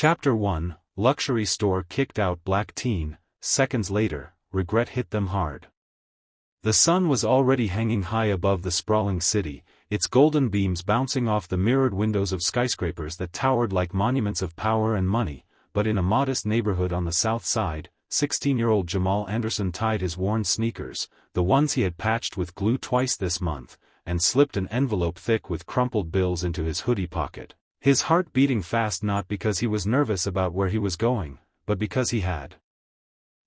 Chapter 1, Luxury Store Kicked Out Black Teen. Seconds later, regret hit them hard. The sun was already hanging high above the sprawling city, its golden beams bouncing off the mirrored windows of skyscrapers that towered like monuments of power and money, but in a modest neighborhood on the south side, 16-year-old Jamal Anderson tied his worn sneakers, the ones he had patched with glue twice this month, and slipped an envelope thick with crumpled bills into his hoodie pocket. His heart beating fast, not because he was nervous about where he was going, but because he had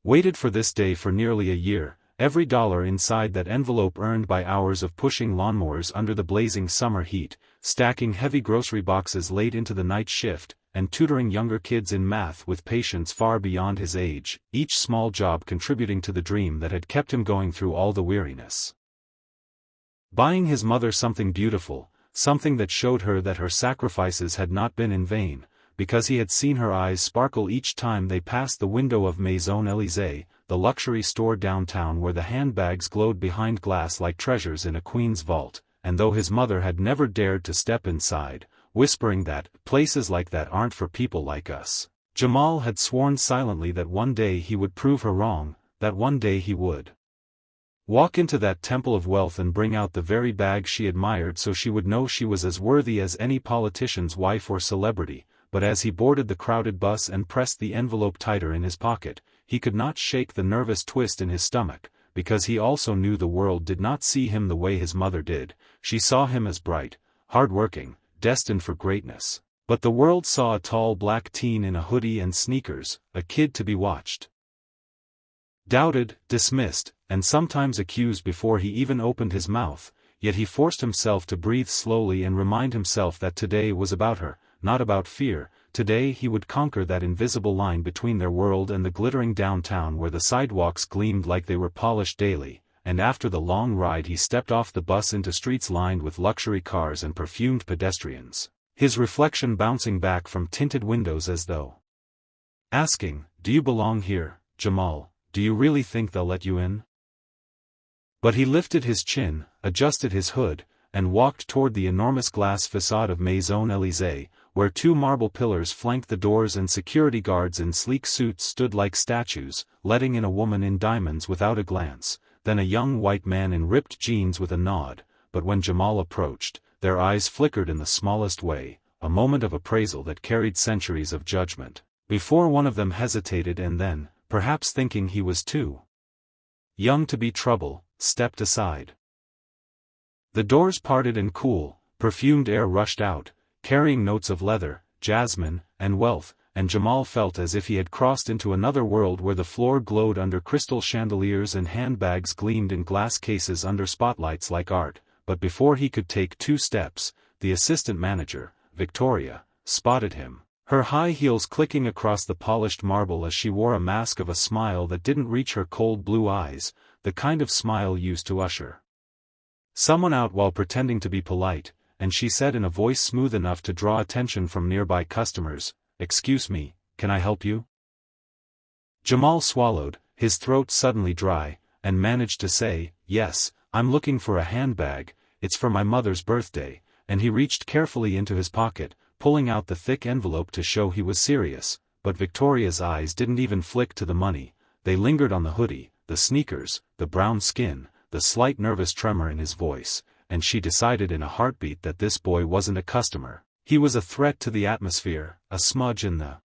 waited for this day for nearly a year, every dollar inside that envelope earned by hours of pushing lawnmowers under the blazing summer heat, stacking heavy grocery boxes late into the night shift, and tutoring younger kids in math with patience far beyond his age, each small job contributing to the dream that had kept him going through all the weariness. Buying his mother something beautiful, something that showed her that her sacrifices had not been in vain, because he had seen her eyes sparkle each time they passed the window of Maison Elysée, the luxury store downtown where the handbags glowed behind glass like treasures in a queen's vault, and though his mother had never dared to step inside, whispering that places like that aren't for people like us, Jamal had sworn silently that one day he would prove her wrong, that one day he would walk into that temple of wealth and bring out the very bag she admired so she would know she was as worthy as any politician's wife or celebrity. But as he boarded the crowded bus and pressed the envelope tighter in his pocket, he could not shake the nervous twist in his stomach, because he also knew the world did not see him the way his mother did. She saw him as bright, hardworking, destined for greatness. But the world saw a tall black teen in a hoodie and sneakers, a kid to be watched, doubted, dismissed, and sometimes accused before he even opened his mouth, yet he forced himself to breathe slowly and remind himself that today was about her, not about fear. Today he would conquer that invisible line between their world and the glittering downtown where the sidewalks gleamed like they were polished daily, and after the long ride he stepped off the bus into streets lined with luxury cars and perfumed pedestrians, his reflection bouncing back from tinted windows as though asking, "Do you belong here, Jamal? Do you really think they'll let you in?" But he lifted his chin, adjusted his hood, and walked toward the enormous glass facade of Maison Elysée, where two marble pillars flanked the doors and security guards in sleek suits stood like statues, letting in a woman in diamonds without a glance, then a young white man in ripped jeans with a nod. But when Jamal approached, their eyes flickered in the smallest way, a moment of appraisal that carried centuries of judgment, before one of them hesitated and then, perhaps thinking he was too young to be trouble, stepped aside. The doors parted and cool, perfumed air rushed out, carrying notes of leather, jasmine, and wealth, and Jamal felt as if he had crossed into another world where the floor glowed under crystal chandeliers and handbags gleamed in glass cases under spotlights like art. But before he could take 2 steps, the assistant manager, Victoria, spotted him, her high heels clicking across the polished marble as she wore a mask of a smile that didn't reach her cold blue eyes, the kind of smile used to usher someone out while pretending to be polite, and she said in a voice smooth enough to draw attention from nearby customers, "Excuse me, can I help you?" Jamal swallowed, his throat suddenly dry, and managed to say, "Yes, I'm looking for a handbag, it's for my mother's birthday," and he reached carefully into his pocket, pulling out the thick envelope to show he was serious. But Victoria's eyes didn't even flick to the money, they lingered on the hoodie, the sneakers, the brown skin, the slight nervous tremor in his voice, and she decided in a heartbeat that this boy wasn't a customer, he was a threat to the atmosphere, a smudge in the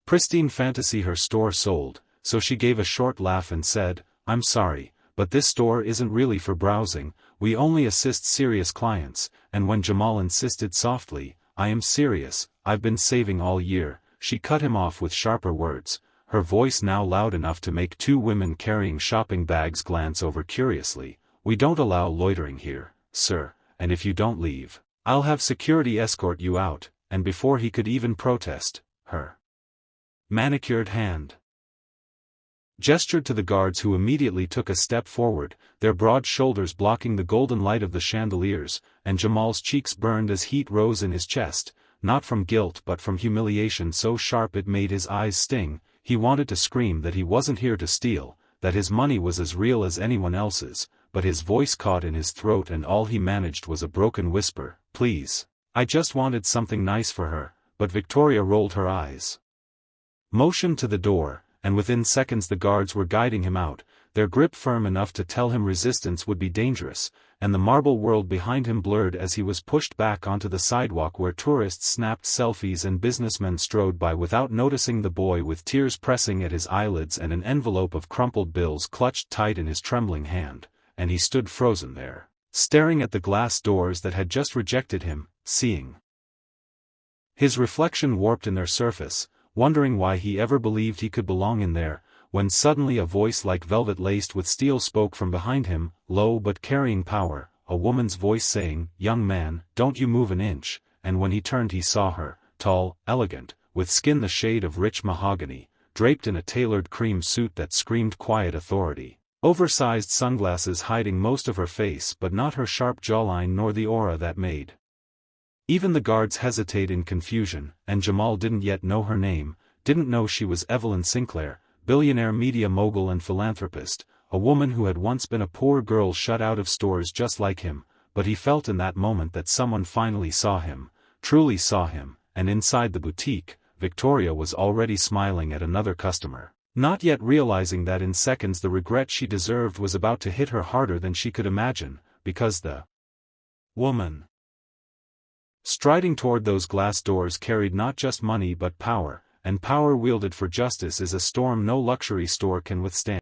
pristine fantasy her store sold. So she gave a short laugh and said, "I'm sorry, but this store isn't really for browsing, we only assist serious clients," and when Jamal insisted softly, "I am serious, I've been saving all year," she cut him off with sharper words, her voice now loud enough to make 2 women carrying shopping bags glance over curiously. "We don't allow loitering here, sir, and if you don't leave, I'll have security escort you out," and before he could even protest, her manicured hand gestured to the guards who immediately took a step forward, their broad shoulders blocking the golden light of the chandeliers, and Jamal's cheeks burned as heat rose in his chest, not from guilt but from humiliation so sharp it made his eyes sting. He wanted to scream that he wasn't here to steal, that his money was as real as anyone else's, but his voice caught in his throat and all he managed was a broken whisper, "Please. I just wanted something nice for her, but Victoria rolled her eyes. Motioned to the door, and within seconds the guards were guiding him out, their grip firm enough to tell him resistance would be dangerous, and the marble world behind him blurred as he was pushed back onto the sidewalk where tourists snapped selfies and businessmen strode by without noticing the boy with tears pressing at his eyelids and an envelope of crumpled bills clutched tight in his trembling hand, and he stood frozen there, staring at the glass doors that had just rejected him, seeing his reflection warped in their surface, wondering why he ever believed he could belong in there, when suddenly a voice like velvet laced with steel spoke from behind him, low but carrying power, a woman's voice saying, "Young man, don't you move an inch," and when he turned he saw her, tall, elegant, with skin the shade of rich mahogany, draped in a tailored cream suit that screamed quiet authority, oversized sunglasses hiding most of her face but not her sharp jawline nor the aura that made even the guards hesitate in confusion, and Jamal didn't yet know her name, didn't know she was Evelyn Sinclair, billionaire media mogul and philanthropist, a woman who had once been a poor girl shut out of stores just like him, but he felt in that moment that someone finally saw him, truly saw him, and inside the boutique, Victoria was already smiling at another customer, not yet realizing that in seconds the regret she deserved was about to hit her harder than she could imagine, because the woman striding toward those glass doors carried not just money but power, and power wielded for justice is a storm no luxury store can withstand.